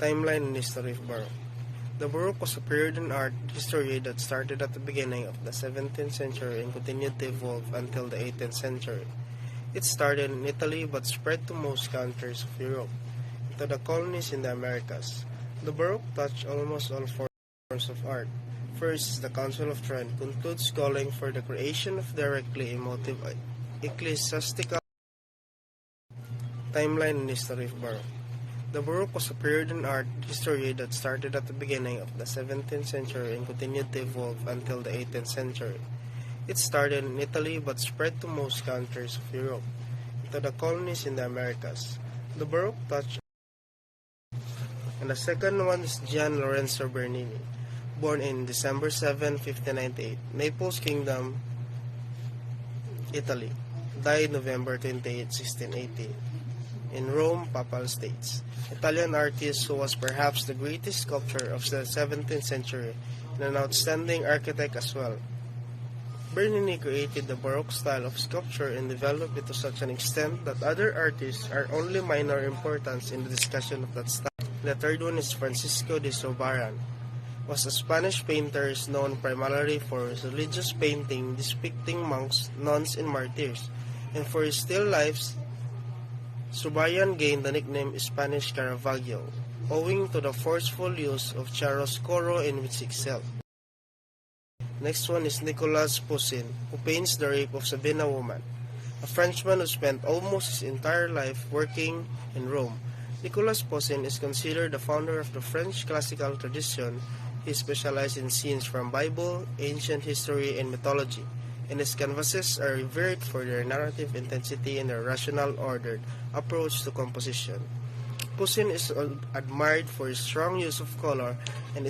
Timeline and history of Baroque. The Baroque was a period in art history that started at the beginning of the 17th century and continued to evolve until the 18th century. It started in Italy but spread to most countries of Europe, to the colonies in the Americas. The Baroque touched almost all forms of art. First, the Council of Trent concludes calling for the creation of directly emotive ecclesiastical timeline and history of Baroque. The Baroque was a period in art history that started at the beginning of the 17th century and continued to evolve until the 18th century. It started in Italy but spread to most countries of Europe, to the colonies in the Americas. The Baroque touched. And the second one is Gian Lorenzo Bernini, born in December 7, 1598, Naples Kingdom, Italy. Died November 28, 1680, in Rome, Papal States. Italian artist who was perhaps the greatest sculptor of the 17th century and an outstanding architect as well. Bernini created the Baroque style of sculpture and developed it to such an extent that other artists are only minor importance in the discussion of that style. The third one is Francisco de Sobaran. Was a Spanish painter known primarily for his religious painting depicting monks, nuns, and martyrs, and for his still lifes. Sobaran gained the nickname Spanish Caravaggio, owing to the forceful use of chiaroscuro in which excelled. Next one is Nicolas Poussin, who paints the rape of Sabina woman, a Frenchman who spent almost his entire life working in Rome. Nicolas Poussin is considered the founder of the French classical tradition. He specialized in scenes from Bible, ancient history, and mythology, and his canvases are revered for their narrative intensity and their rational, ordered approach to composition. Poussin is admired for his strong use of color and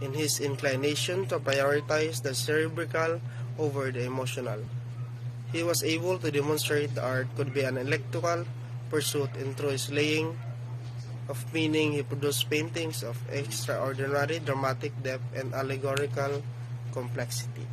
in his inclination to prioritize the cerebral over the emotional. He was able to demonstrate the art could be an intellectual pursuit, and through his laying of meaning he produced paintings of extraordinary dramatic depth and allegorical complexity.